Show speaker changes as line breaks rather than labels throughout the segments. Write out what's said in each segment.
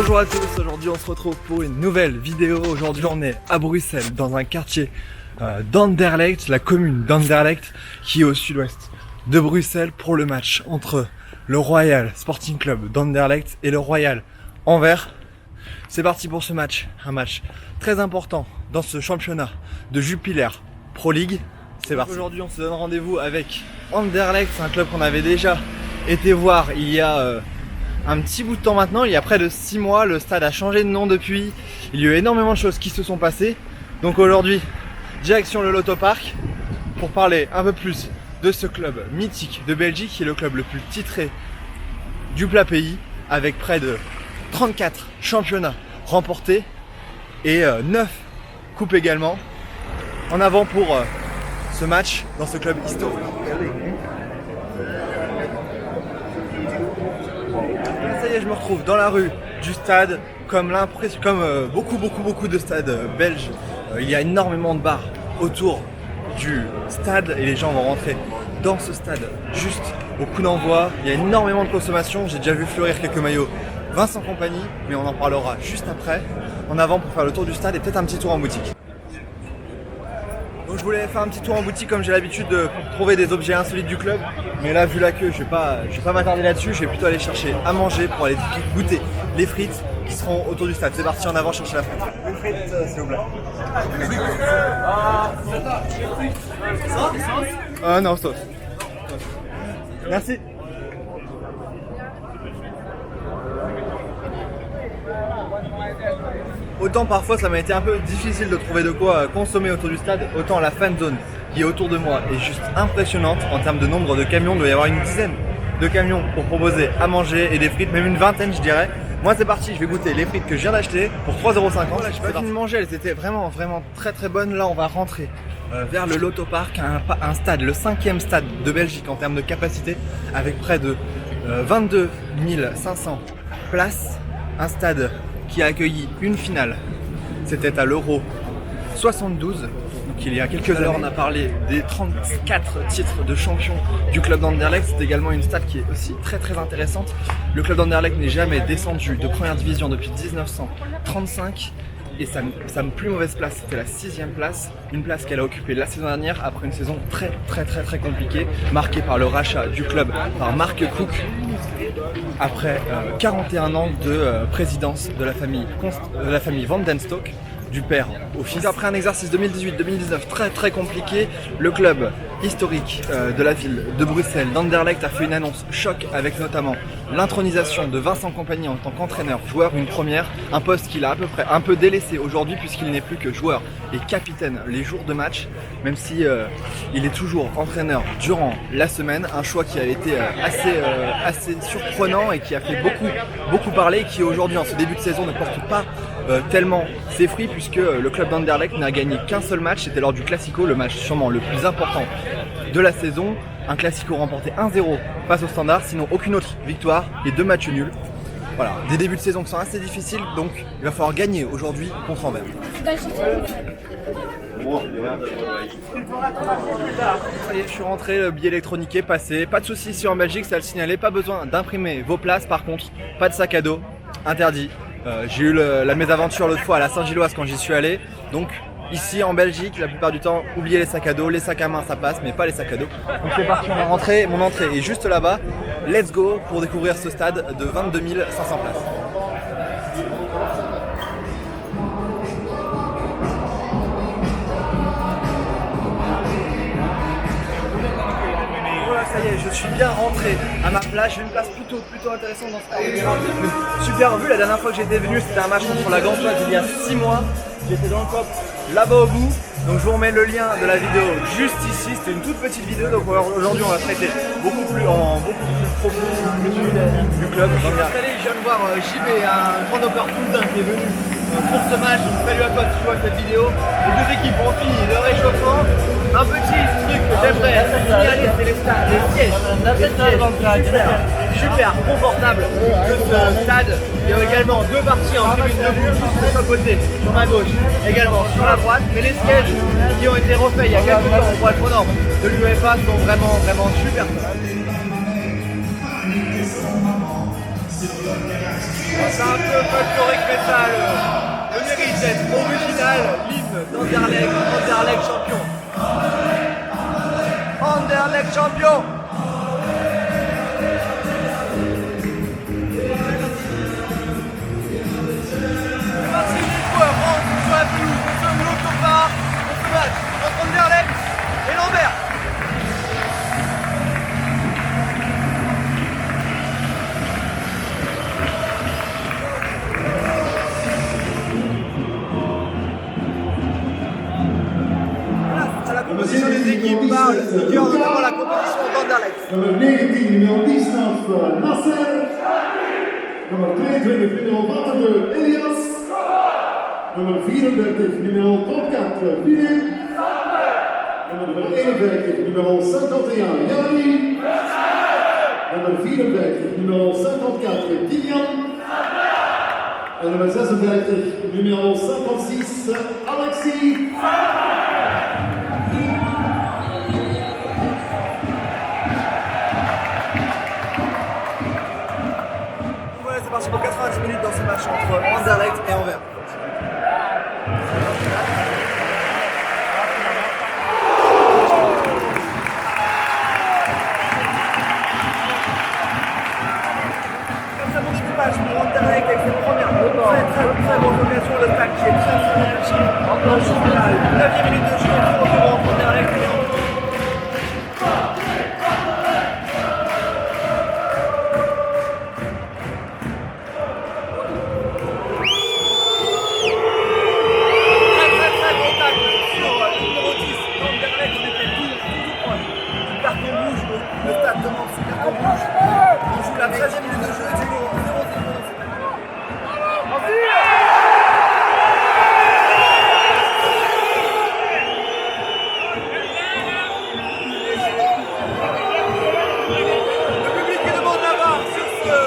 Bonjour à tous, aujourd'hui on se retrouve pour une nouvelle vidéo. Aujourd'hui on est à Bruxelles, dans un quartier d'Anderlecht, la commune d'Anderlecht qui est au sud-ouest de Bruxelles, pour le match entre le Royal Sporting Club d'Anderlecht et le Royal Anvers. C'est parti pour ce match, un match très important dans ce championnat de Jupiler Pro League. C'est parti. Aujourd'hui on se donne rendez-vous avec Anderlecht, c'est un club qu'on avait déjà été voir il y a un petit bout de temps maintenant, il y a près de 6 mois. Le stade a changé de nom depuis, il y a eu énormément de choses qui se sont passées. Donc aujourd'hui, direction le Lotto Park pour parler un peu plus de ce club mythique de Belgique qui est le club le plus titré du plat pays, avec près de 34 championnats remportés et 9 coupes également. En avant pour ce match dans ce club historique. Ça y est, je me retrouve dans la rue du stade, comme beaucoup de stades belges. Il y a énormément de bars autour du stade et les gens vont rentrer dans ce stade juste au coup d'envoi. Il y a énormément de consommation, j'ai déjà vu fleurir quelques maillots Vincent Kompany, mais on en parlera juste après. En avant pour faire le tour du stade et peut-être un petit tour en boutique. Donc je voulais faire un petit tour en boutique comme j'ai l'habitude de trouver des objets insolites du club. Mais là, vu la queue, je vais pas m'attarder là-dessus. Je vais plutôt aller chercher à manger pour aller goûter les frites qui seront autour du stade. C'est parti, en avant chercher la frite. Une frite, s'il vous plaît. Non, sauce. Merci. Autant parfois ça m'a été un peu difficile de trouver de quoi consommer autour du stade, autant la fan zone qui est autour de moi est juste impressionnante en termes de nombre de camions. Il doit y avoir une dizaine de camions pour proposer à manger et des frites, même une vingtaine je dirais. Moi c'est parti, je vais goûter les frites que je viens d'acheter pour 3,50 €. Je n'ai pas fini de manger, elles étaient vraiment très bonnes. Là on va rentrer vers le Lotto Park, un stade, le 5e stade de Belgique en termes de capacité, avec près de 22 500 places. Un stade qui a accueilli une finale, c'était à l'Euro 72, donc il y a quelques années. On a parlé des 34 titres de champion du club d'Anderlecht. C'est également une stat qui est aussi très intéressante. Le club d'Anderlecht n'est jamais descendu de première division depuis 1935 et sa plus mauvaise place c'était la 6e place, une place qu'elle a occupée la saison dernière après une saison très compliquée, marquée par le rachat du club par Mark Cook après 41 ans de présidence de la famille Van den Stock, du père au fils. Après un exercice 2018-2019 très compliqué, le club historique de la ville de Bruxelles, d'Anderlecht, a fait une annonce choc avec notamment l'intronisation de Vincent Kompany en tant qu'entraîneur joueur, une première, un poste qu'il a à peu près un peu délaissé aujourd'hui puisqu'il n'est plus que joueur et capitaine les jours de match, même si il est toujours entraîneur durant la semaine, un choix qui a été assez surprenant et qui a fait beaucoup parler et qui aujourd'hui en ce début de saison ne porte pas tellement ses fruits puisque le club d'Anderlecht n'a gagné qu'un seul match, c'était lors du Classico, le match sûrement le plus important de la saison. Un Classico remporté 1-0 face au Standard, sinon aucune autre victoire et 2 matchs nuls. Voilà, des débuts de saison qui sont assez difficiles, donc il va falloir gagner aujourd'hui contre Anvers. Ça y est, je suis rentré, le billet électronique est passé. Pas de soucis si en Belgique, ça le signalait, pas besoin d'imprimer vos places. Par contre, pas de sac à dos, interdit. J'ai eu la mésaventure l'autre fois à la Saint-Gilloise quand j'y suis allé. Donc ici en Belgique, la plupart du temps, oubliez les sacs à dos, les sacs à main ça passe, mais pas les sacs à dos. Donc c'est parti, on va rentrer, mon entrée est juste là-bas. Let's go pour découvrir ce stade de 22 500 places. Ça y est, je suis bien rentré à ma place. J'ai une place plutôt intéressante dans ce stade. Super vue. La dernière fois que j'étais venu, c'était un match contre la Gantoise il y a 6 mois. J'étais dans le cop là-bas au bout. Donc je vous remets le lien de la vidéo juste ici. C'était une toute petite vidéo. Donc aujourd'hui on va traiter beaucoup plus profond du club. Je viens de voir JB, un grand opportuniste qui est venu pour ce match. Donc salut à toi si tu vois cette vidéo. Les deux équipes ont fini le réchauffement. Un petit truc que j'aimerais signaler, c'est les sièges. Super confortable de ce stade. Il y a également 2 parties en tribune debout, de chaque côté, sur ma gauche, également sur la droite. Mais les sièges qui ont été refaits il y a quelques temps pour être aux normes de l'UEFA sont vraiment super. C'est un peu folklorique, mais ça le mérite d'être original, l'hymne d'Anderlecht champion. Anderlecht champion. Merci les joueurs, on joue à Toulouse, on se l'autopart, on se bat entre Anderlecht et l'Anvers. La composition des équipes parle du cœur notamment la composition d'Anderlecht.
Nummer 19, nummer 19, Nasser. Nummer 22, nummer 22, Elias. Nummer 34, nummer 34, Philippe. Nummer 51, nummer 51, Yanni. Nummer 54, nummer 54, Kylian. En nummer 36, nummer 56, Alexis.
C'est parti pour 90 minutes dans ce match entre Anderlecht et Anvers. Comme ça, mon découpage pour Anderlecht avec ses premières très bonnes occasions, le tac qui est très réussi. En général, 9e minute de jeu, entre Anderlecht et Anvers. Le stade demande ce carton rouge. On joue la 13e minute de jeu et toujours 0-0. Le public qui demande la barre sur ce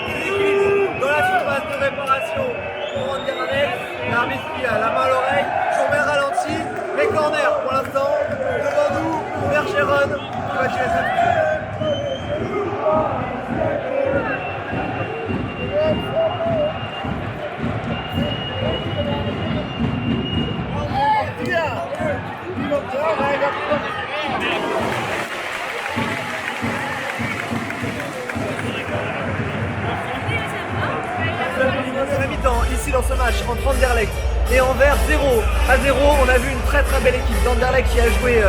déséquilibre dans la surface de réparation pour Anderlecht. L'arbitre qui a la main à l'oreille, j'en mets ralenti. Les corners pour l'instant, devant nous, Bergeron qui va tirer cette. C'est la mi-temps ici dans ce match entre Anderlecht et Anvers, 0-0. On a vu une très belle équipe d'Anderlecht qui a joué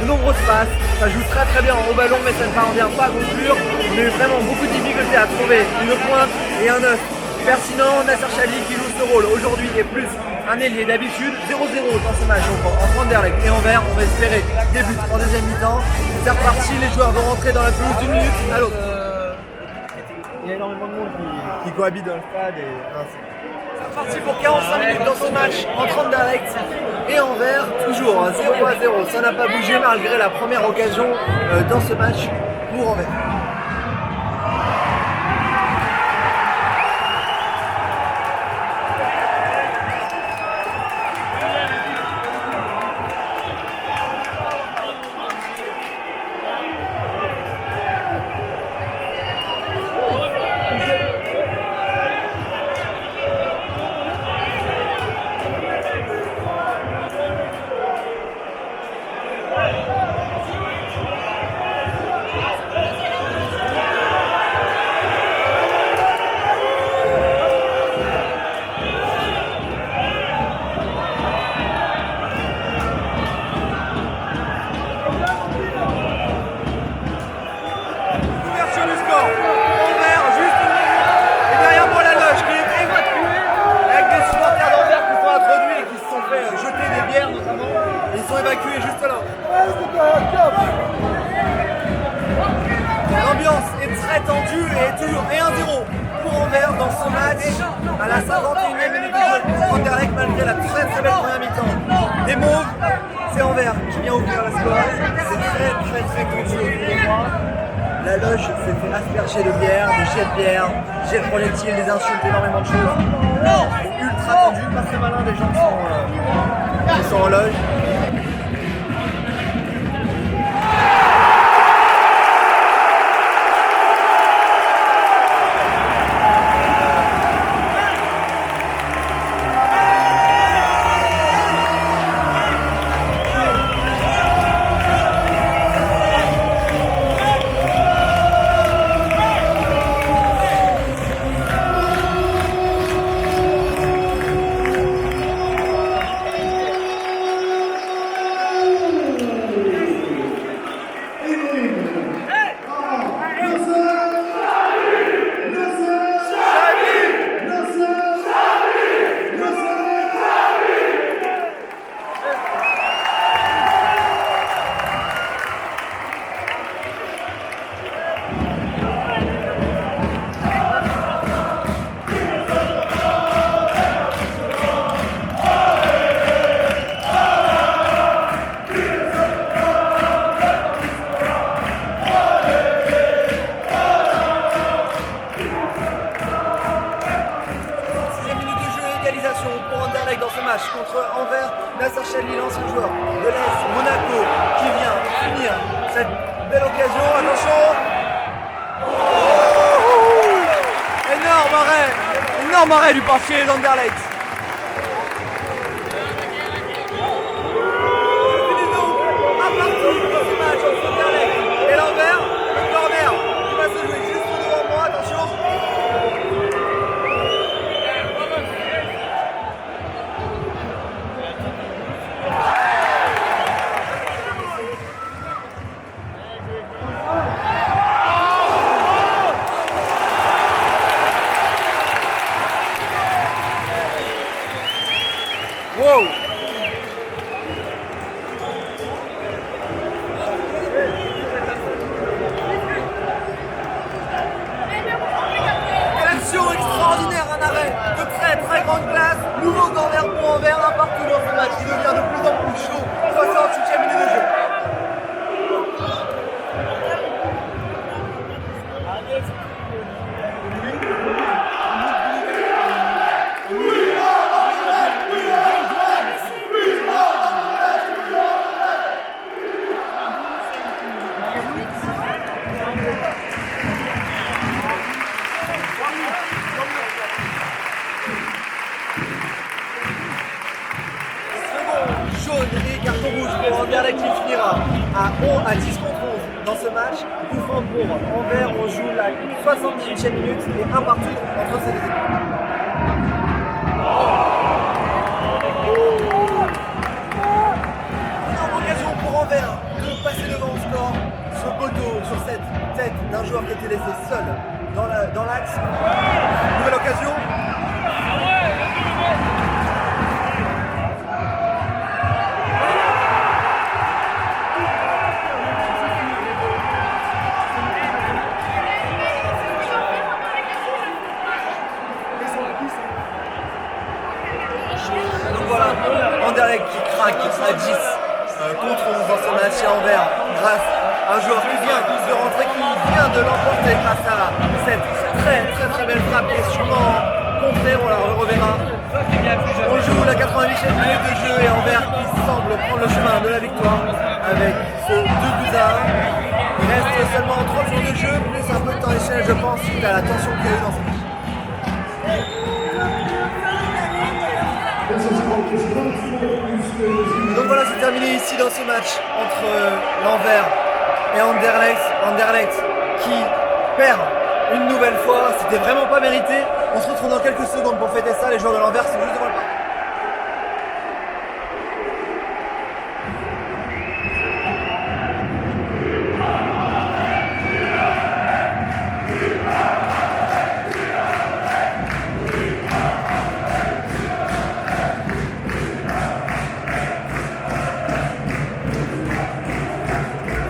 de nombreuses passes. Ça joue très bien au ballon, mais ça ne parvient pas à conclure. On a eu vraiment beaucoup de difficultés à trouver une pointe et un œuf pertinent. Nasser Chadli qui joue ce rôle aujourd'hui est plus un ailier d'habitude. 0-0 dans ce match entre Anderlecht et Anvers. On va espérer des buts en deuxième mi-temps. C'est reparti, les joueurs vont rentrer dans la pelouse d'une minute à l'autre. Il y a énormément de monde qui cohabite dans le stade et ainsi. C'est reparti pour 45 minutes dans ce match entre Anderlecht et Anvers, toujours 0-0. Ça n'a pas bougé malgré la première occasion dans ce match pour Anvers. L'ambiance est très tendue et toujours 1-0 pour Anvers dans ce match à la 51e minute de jeu. Anderlecht malgré la très belle première mi-temps. Des Mauves, c'est Anvers qui vient ouvrir la score. C'est très tendu au bout de moi. La loge s'est fait asperger de bière, de jets de bière, jets de projectiles, des insultes, énormément de choses. C'est ultra tendu, pas très malin des gens qui sont en loge. match contre Anvers. Nasser Chadli, l'ancien joueur de l'AS Monaco, qui vient finir cette belle occasion. Attention. Énorme arrêt du portier d'Anderlecht. Et l'envers, le corner qui va se jouer juste devant moi, attention. Wow. Extraordinaire, un arrêt de très grande classe, nouveau corner pour Anvers, un partout dans ce match qui devient de plus en plus chaud, 68e minute de jeu. Jaune et carton rouge pour Anderlecht qui finira à 10 contre 11 dans ce match. Coup franc pour Anvers, on joue la 68e minute et un partout entre ces deux équipes. Énorme occasion pour Anvers de passer devant le score. Ce poteau sur cette tête d'un joueur qui était laissé seul dans l'axe. Nouvelle occasion. Anderlecht qui craque à 10 contre 11 dans ce match à Anvers grâce à un joueur qui vient de rentrer, qui vient de l'emporter grâce à cette très belle frappe qui est sûrement contrée, on la reverra. On joue la 88e minute de jeu et Anvers qui semble prendre le chemin de la victoire avec ce 2-1. Il reste seulement 30 jours de jeu, plus un peu de temps d'échelle je pense suite à la tension qu'il y a eu dans ce match. Donc voilà, c'est terminé ici dans ce match entre l'Anvers et Anderlecht qui perd une nouvelle fois. C'était vraiment pas mérité. On se retrouve dans quelques secondes pour fêter ça. Les joueurs de l'Anvers sont juste devant le parc.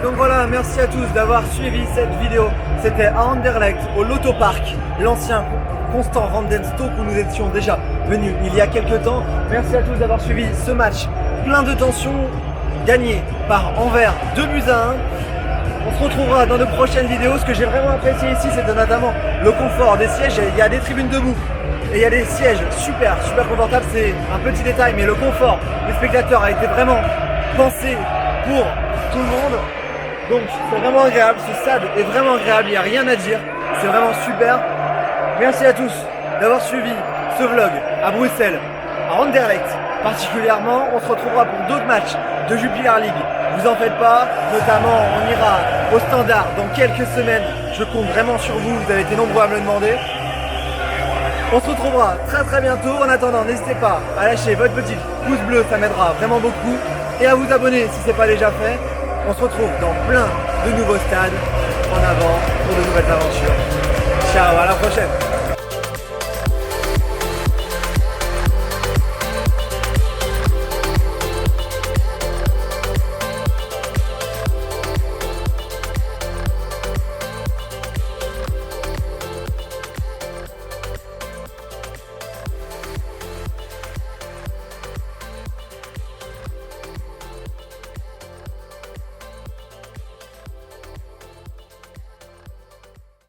Donc voilà, merci à tous d'avoir suivi cette vidéo. C'était à Anderlecht, au Lotto Park, l'ancien Constant Randenstok où nous étions déjà venus il y a quelques temps. Merci à tous d'avoir suivi ce match plein de tension, gagné par Anvers 2-1. On se retrouvera dans de prochaines vidéos. Ce que j'ai vraiment apprécié ici, c'est notamment le confort des sièges. Il y a des tribunes debout et il y a des sièges super confortables. C'est un petit détail, mais le confort des spectateurs a été vraiment pensé pour tout le monde. Donc c'est vraiment agréable, ce stade est vraiment agréable, il n'y a rien à dire, c'est vraiment super. Merci à tous d'avoir suivi ce vlog à Bruxelles, à Anderlecht particulièrement. On se retrouvera pour d'autres matchs de Jupiler League, vous en faites pas, notamment on ira au Standard dans quelques semaines. Je compte vraiment sur vous, vous avez été nombreux à me le demander. On se retrouvera très bientôt. En attendant, n'hésitez pas à lâcher votre petit pouce bleu, ça m'aidera vraiment beaucoup. Et à vous abonner si ce n'est pas déjà fait. On se retrouve dans plein de nouveaux stades. En avant pour de nouvelles aventures.